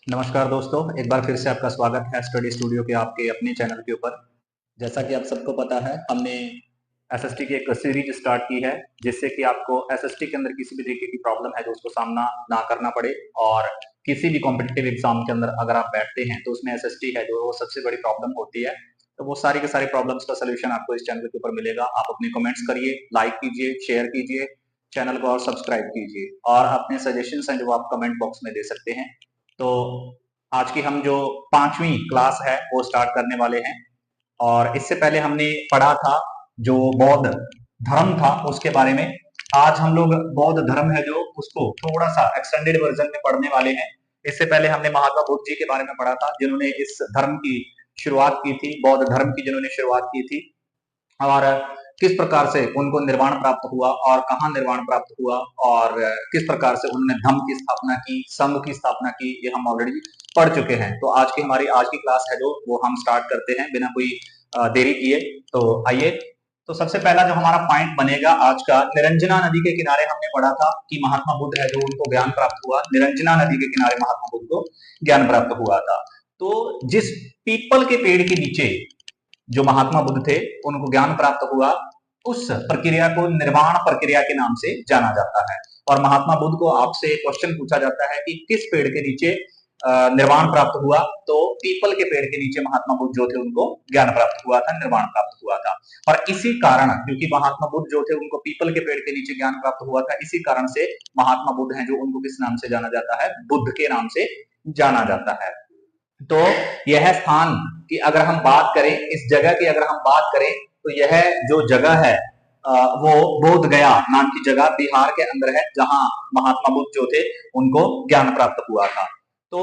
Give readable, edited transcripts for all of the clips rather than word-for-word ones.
नमस्कार दोस्तों, एक बार फिर से आपका स्वागत है स्टडी स्टूडियो के आपके अपने चैनल के ऊपर। जैसा कि आप सबको पता है, हमने एसएसटी की एक सीरीज स्टार्ट की है, जिससे कि आपको एसएसटी के अंदर किसी भी तरीके की प्रॉब्लम है जो उसको सामना ना करना पड़े, और किसी भी कॉम्पिटिटिव एग्जाम के अंदर अगर आप बैठते हैं तो उसमें एसएसटी है जो वो सबसे बड़ी प्रॉब्लम होती है। तो वो सारी की सारी प्रॉब्लम्स का सोल्यूशन आपको इस चैनल के ऊपर मिलेगा। आप अपने कमेंट्स करिए, लाइक कीजिए, शेयर कीजिए, चैनल को और सब्सक्राइब कीजिए, और अपने सजेशंस हैं जो आप कमेंट बॉक्स में दे सकते हैं। तो आज की हम जो 5वीं क्लास है वो स्टार्ट करने वाले हैं। और इससे पहले हमने पढ़ा था जो बौद्ध धर्म था उसके बारे में। आज हम लोग बौद्ध धर्म है जो उसको थोड़ा सा एक्सटेंडेड वर्जन में पढ़ने वाले हैं। इससे पहले हमने महात्मा बुद्ध जी के बारे में पढ़ा था, जिन्होंने इस धर्म की शुरुआत की थी, बौद्ध धर्म की जिन्होंने शुरुआत की थी, और किस प्रकार से उनको निर्वाण प्राप्त हुआ और कहाँ निर्वाण प्राप्त हुआ, और किस प्रकार से उन्होंने धम्म की स्थापना की, संघ की स्थापना की, ये हम ऑलरेडी पढ़ चुके हैं। तो हमारी आज की क्लास है जो वो हम स्टार्ट करते हैं बिना कोई देरी किए। तो आइए। तो सबसे पहला जो हमारा पॉइंट बनेगा आज का, निरंजना नदी के किनारे हमने पढ़ा था कि महात्मा बुद्ध है जो उनको ज्ञान प्राप्त हुआ, निरंजना नदी के किनारे महात्मा बुद्ध को ज्ञान प्राप्त हुआ था। तो जिस पीपल के पेड़ के नीचे जो महात्मा बुद्ध थे उनको ज्ञान प्राप्त हुआ, उस प्रक्रिया को निर्वाण प्रक्रिया के नाम से जाना जाता है। और महात्मा बुद्ध को आपसे क्वेश्चन पूछा जाता है कि किस पेड़ के नीचे निर्वाण प्राप्त हुआ, तो पीपल के पेड़ के नीचे महात्मा बुद्ध जो थे उनको ज्ञान प्राप्त हुआ था, निर्वाण प्राप्त हुआ था। और इसी कारण, क्योंकि महात्मा बुद्ध जो थे उनको पीपल के पेड़ के नीचे ज्ञान प्राप्त हुआ था, इसी कारण से महात्मा बुद्ध हैं जो उनको किस नाम से जाना जाता है, बुद्ध के नाम से जाना जाता है। तो यह स्थान की अगर हम बात करें, इस जगह की अगर हम बात करें, तो यह जो जगह है वो बोध गया नाम की जगह बिहार के अंदर है, जहां महात्मा बुद्ध जो थे उनको ज्ञान प्राप्त हुआ था। तो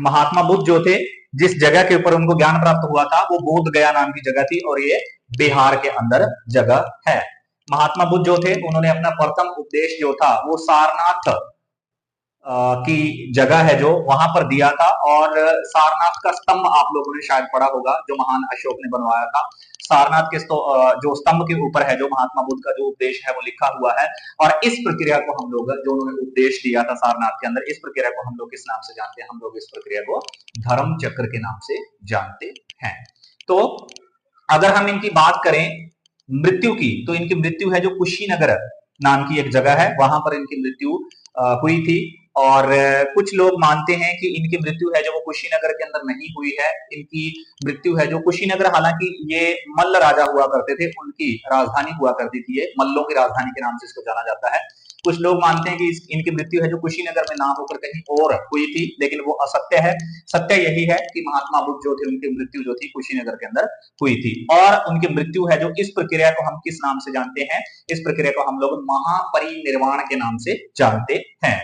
महात्मा बुद्ध जो थे, जिस जगह के ऊपर उनको ज्ञान प्राप्त हुआ था वो बोध गया नाम की जगह थी, और ये बिहार के अंदर जगह है। महात्मा बुद्ध जो थे उन्होंने अपना प्रथम उपदेश जो था वो सारनाथ की जगह है जो वहां पर दिया था। और सारनाथ का स्तंभ आप लोगों ने शायद पढ़ा होगा, जो महान अशोक ने बनवाया था। सारनाथ के जो स्तंभ के ऊपर है जो महात्मा बुद्ध का जो उपदेश है वो लिखा हुआ है। और इस प्रक्रिया को हम लोग, जो उन्होंने उपदेश दिया था सारनाथ के अंदर, इस प्रक्रिया को हम लोग किस नाम से जानते हैं? हम लोग इस प्रक्रिया को धर्म चक्र के नाम से जानते हैं। तो अगर हम इनकी बात करें मृत्यु की, तो इनकी मृत्यु है जो कुशीनगर नाम की एक जगह है, वहां पर इनकी मृत्यु हुई थी। और कुछ लोग मानते हैं कि इनकी मृत्यु है जो वो कुशीनगर के अंदर नहीं हुई है। इनकी मृत्यु है जो कुशीनगर, हालांकि ये मल्ल राजा हुआ करते थे, उनकी राजधानी हुआ करती थी, ये मल्लों की राजधानी के नाम से इसको जाना जाता है। कुछ लोग मानते हैं कि इनकी मृत्यु है जो कुशीनगर में ना होकर कहीं और हुई थी, लेकिन वो असत्य है। सत्य यही है कि महात्मा बुद्ध जो थे उनकी मृत्यु जो थी कुशीनगर के अंदर हुई थी। और उनकी मृत्यु है जो, इस प्रक्रिया को हम किस नाम से जानते हैं? इस प्रक्रिया को हम लोग महापरिनिर्वाण के नाम से जानते हैं।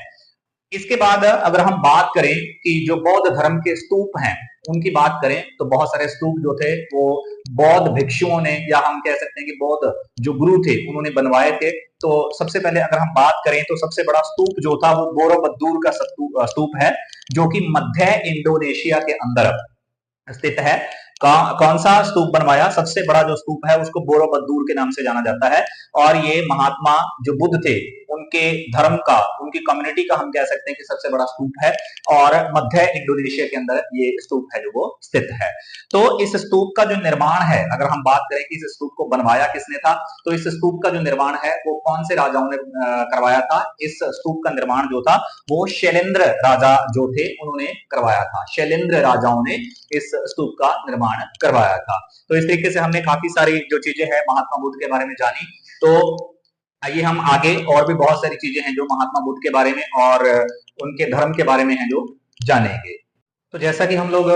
इसके बाद अगर हम बात करें कि जो बौद्ध धर्म के स्तूप हैं उनकी बात करें, तो बहुत सारे स्तूप जो थे वो बौद्ध भिक्षुओं ने, या हम कह सकते हैं कि बौद्ध जो गुरु थे उन्होंने बनवाए थे। तो सबसे पहले अगर हम बात करें तो सबसे बड़ा स्तूप जो था वो बोरोबुद्दूर का स्तूप है, जो कि मध्य इंडोनेशिया के अंदर स्थित है। कौन सा स्तूप बनवाया? सबसे बड़ा जो स्तूप है उसको बोरोबुद्दूर के नाम से जाना जाता है। और ये महात्मा जो बुद्ध थे उनके धर्म का, उनकी कम्युनिटी का हम कह सकते हैं कि सबसे बड़ा स्तूप है। और मध्य इंडोनेशिया के अंदर ये स्तूप है जो वो स्थित है। तो इस स्तूप का जो निर्माण है, अगर हम बात करें कि इस स्तूप को बनवाया किसने था, तो इस स्तूप का जो निर्माण है वो कौन से राजाओं ने करवाया था? इस स्तूप का निर्माण जो था वो शैलेंद्र राजा जो थे उन्होंने करवाया था। शैलेंद्र राजाओं ने इस स्तूप का निर्माण करवाया था। तो इस तरीके से हमने काफी सारी जो चीजें हैं महात्मा बुद्ध के बारे में जानी। तो आइए हम आगे और भी बहुत सारी चीजें हैं जो महात्मा बुद्ध के बारे में और उनके धर्म के बारे में हैं जो जानेंगे। तो जैसा कि हम लोग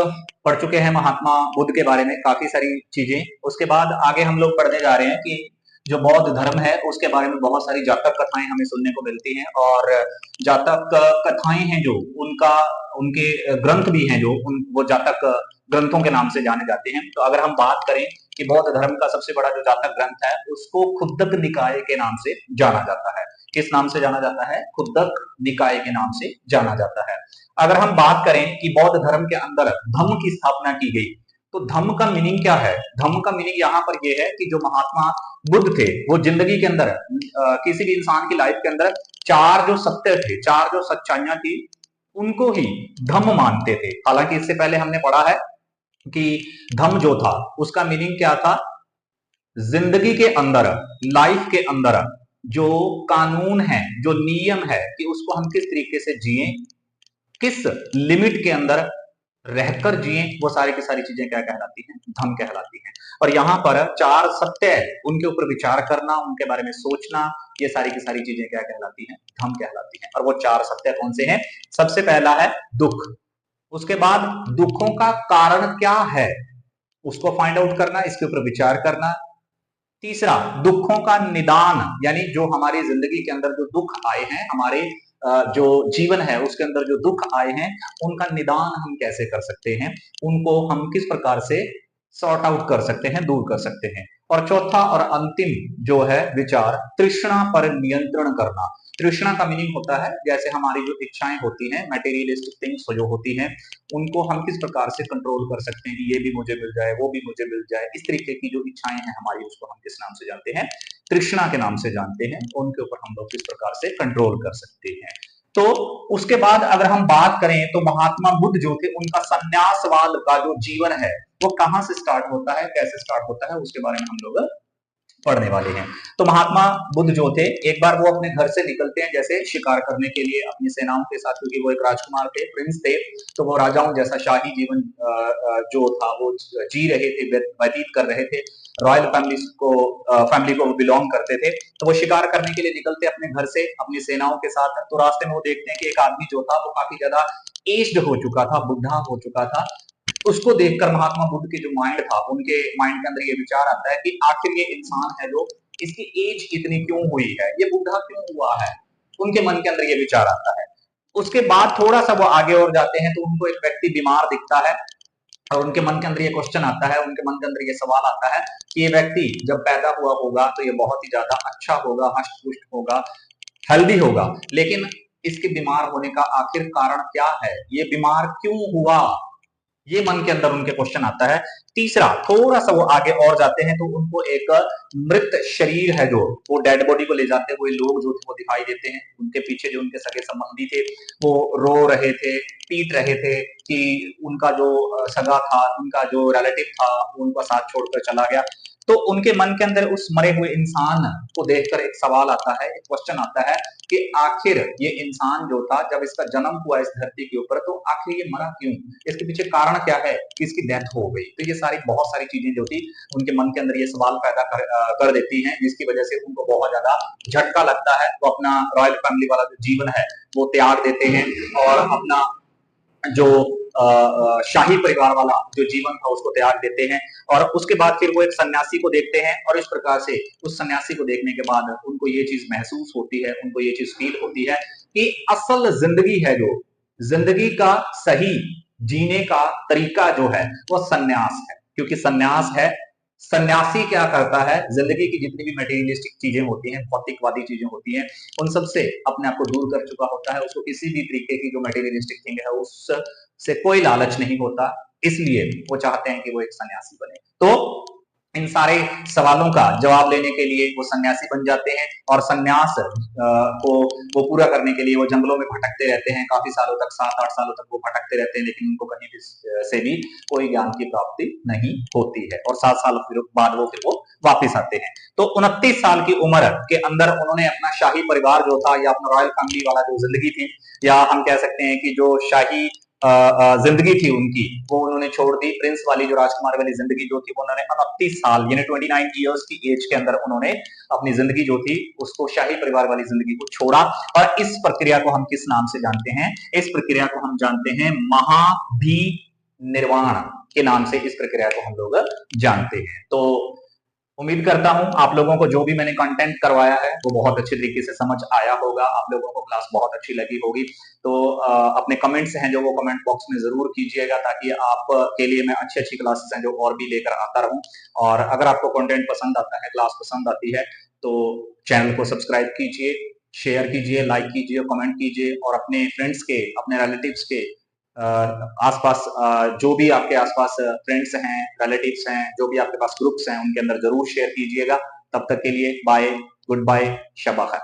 पढ़ चुके हैं महात्मा बुद्ध के बारे में काफी सारी चीजें, उसके बाद आगे हम लोग पढ़ने जा रहे हैं कि जो बौद्ध धर्म है उसके बारे में बहुत सारी जातक कथाएं हमें सुनने को मिलती हैं। और जातक कथाएं हैं जो उनका, उनके ग्रंथ भी हैं जो वो जातक ग्रंथों के नाम से जाने जाते हैं। तो अगर हम बात करें कि बौद्ध धर्म का सबसे बड़ा जो जातक ग्रंथ है उसको खुद्दक निकाय के नाम से जाना जाता है। किस नाम से जाना जाता है? खुद्दक निकाय के नाम से जाना जाता है। अगर हम बात करें कि बौद्ध धर्म के अंदर धम्म की स्थापना की गई, तो धम्म का मीनिंग क्या है? धम्म का मीनिंग यहाँ पर यह है कि जो महात्मा बुद्ध थे वो जिंदगी के अंदर, किसी भी इंसान की लाइफ के अंदर चार जो सत्य थे, चार जो सच्चाइयां थी, उनको ही धम मानते थे। हालांकि इससे पहले हमने पढ़ा है कि धम जो था उसका मीनिंग क्या था, जिंदगी के अंदर, लाइफ के अंदर जो कानून है, जो नियम है कि उसको हम किस तरीके से जिए, किस लिमिट के अंदर रहकर जिए, वो सारी की सारी चीजें क्या कहलाती हैं, धम कहलाती हैं। और यहां पर चार सत्य, उनके ऊपर विचार करना, उनके बारे में सोचना, ये सारी की सारी चीजें क्या कहलाती हैं, धम कहलाती हैं। और वो चार सत्य कौन से हैं? सबसे पहला है दुख, उसके बाद दुखों का कारण क्या है उसको फाइंड आउट करना, इसके ऊपर विचार करना। तीसरा, दुखों का निदान, यानी जो हमारी जिंदगी के अंदर जो दुख आए हैं, हमारे जो जीवन है उसके अंदर जो दुख आए हैं, उनका निदान हम कैसे कर सकते हैं, उनको हम किस प्रकार से सॉर्ट आउट कर सकते हैं, दूर कर सकते हैं। और चौथा और अंतिम जो है विचार, तृष्णा पर नियंत्रण करना। तृष्णा का मीनिंग होता है जैसे हमारी जो इच्छाएं होती हैं, मटेरियलिस्टिक थिंग्स जो होती हैं, उनको हम किस प्रकार से कंट्रोल कर सकते हैं कि ये भी मुझे मिल जाए, वो भी मुझे मिल जाए। इस तरीके की जो इच्छाएं हैं हमारी, उसको हम किस नाम से जानते हैं? तृष्णा के नाम से जानते हैं। उनके ऊपर हम लोग किस प्रकार से कंट्रोल कर सकते हैं। तो उसके बाद अगर हम बात करें तो महात्मा बुद्ध जो थे, उनका संन्यासवाद का जो जीवन है वो कहां से स्टार्ट होता है, कैसे स्टार्ट होता है, उसके बारे में हम लोग पढ़ने वाले हैं। तो महात्मा बुद्ध जो थे, एक बार वो अपने घर से निकलते हैं जैसे शिकार करने के लिए अपनी सेनाओं के साथ, क्योंकि वो एक राजकुमार थे, प्रिंस थे, तो वो राजाओं जैसा शाही जीवन जो था वो जी रहे थे, व्यतीत कर रहे थे। रॉयल फैमिली को बिलोंग करते थे। तो वो शिकार करने के लिए निकलते अपने घर से अपनी सेनाओं के साथ। तो रास्ते में वो देखते हैं कि एक आदमी जो था वो काफी ज्यादा एज्ड हो चुका था, बुढ़ा हो चुका था। उसको देखकर महात्मा बुद्ध के जो माइंड था, उनके माइंड के अंदर ये विचार आता है कि आखिर ये इंसान है जो, इसकी एज इतनी क्यों हुई है, ये बुढ़ा क्यों हुआ है, उनके मन के अंदर ये विचार आता है। उसके बाद थोड़ा सा वो आगे और जाते हैं तो उनको एक व्यक्ति बीमार दिखता है और उनके मन के अंदर ये क्वेश्चन आता है, उनके मन के अंदर ये सवाल आता है कि ये व्यक्ति जब पैदा हुआ होगा तो ये बहुत ही ज्यादा अच्छा होगा, हष्ट पुष्ट होगा, हेल्दी होगा, लेकिन इसके बीमार होने का आखिर कारण क्या है, ये बीमार क्यों हुआ, ये मन के अंदर उनके क्वेश्चन आता है। तीसरा, थोड़ा सा वो आगे और जाते हैं तो उनको एक मृत शरीर है जो, वो डेड बॉडी को ले जाते हुए लोग जो थे वो दिखाई देते हैं। उनके पीछे जो उनके सगे संबंधी थे वो रो रहे थे, पीट रहे थे कि उनका जो सगा था, उनका जो रिलेटिव था, उनका साथ छोड़कर चला गया। तो उनके मन के अंदर उस मरे हुए इंसान को देखकर एक सवाल आता है, एक क्वेश्चन आता है कि आखिर ये इंसान जो था, जब इसका जन्म हुआ इस धरती के ऊपर, तो आखिर ये मरा क्यों, इसके पीछे कारण क्या है कि इसकी डेथ हो गई। तो ये सारी बहुत सारी चीजें जो थी उनके मन के अंदर ये सवाल पैदा कर देती हैं, जिसकी वजह से उनको बहुत ज्यादा झटका लगता है। तो अपना रॉयल फैमिली वाला जो जीवन है वो त्याग देते हैं और अपना जो शाही परिवार वाला जो जीवन था उसको त्याग देते हैं। और उसके बाद फिर वो एक सन्यासी को देखते हैं और इस प्रकार से उस सन्यासी को देखने के बाद उनको ये चीज महसूस होती है, उनको ये चीज फील होती है कि असल जिंदगी है जो, जिंदगी का सही जीने का तरीका जो है वो सन्यास है। क्योंकि सन्यास है, सन्यासी क्या करता है, जिंदगी की जितनी भी मटेरियलिस्टिक चीजें होती हैं, भौतिकवादी चीजें होती हैं, उन सबसे अपने आप को दूर कर चुका होता है। उसको किसी भी तरीके की जो मटेरियलिस्टिक थिंग है उससे कोई लालच नहीं होता, इसलिए वो चाहते हैं कि वो एक सन्यासी बने। तो इन सारे सवालों का जवाब लेने के लिए वो सन्यासी बन जाते हैं और सन्यास को वो पूरा करने के लिए वो जंगलों में भटकते रहते हैं काफी सालों तक, 7-8 सालों तक वो भटकते रहते हैं, लेकिन उनको कहीं से भी कोई ज्ञान की प्राप्ति नहीं होती है। और 7 साल बाद वो फिर वो वापिस आते हैं। तो 29 साल की उम्र के अंदर उन्होंने अपना शाही परिवार जो था या अपना रॉयल फैमिली वाला जो जिंदगी थी, या हम कह सकते हैं कि जो शाही जिंदगी थी उनकी, वो उन्होंने छोड़ दी। प्रिंस वाली जो राजकुमार वाली जिंदगी जो थी वो उन्होंने 29 साल यानी 29 ईयर्स की एज के अंदर उन्होंने अपनी जिंदगी जो थी उसको, शाही परिवार वाली जिंदगी को छोड़ा। और इस प्रक्रिया को हम किस नाम से जानते हैं? इस प्रक्रिया को हम जानते हैं महाभिनिर्वाण के नाम से, इस प्रक्रिया को हम लोग जानते हैं। तो उम्मीद करता हूं आप लोगों को जो भी मैंने कंटेंट करवाया है वो बहुत अच्छे तरीके से समझ आया होगा, आप लोगों को क्लास बहुत अच्छी लगी होगी। तो अपने कमेंट्स हैं जो वो कमेंट बॉक्स में जरूर कीजिएगा, ताकि आप के लिए मैं अच्छी अच्छी क्लासेस हैं जो और भी लेकर आता रहूं। और अगर आपको कंटेंट पसंद आता है, क्लास पसंद आती है, तो चैनल को सब्सक्राइब कीजिए, शेयर कीजिए, लाइक कीजिए, कमेंट कीजिए और अपने फ्रेंड्स के, अपने रिलेटिव्स के आसपास जो भी आपके आसपास फ्रेंड्स हैं, रिलेटिव्स हैं, जो भी आपके पास ग्रुप्स हैं, उनके अंदर जरूर शेयर कीजिएगा। तब तक के लिए बाय, गुड बाय, शब ख़ैर।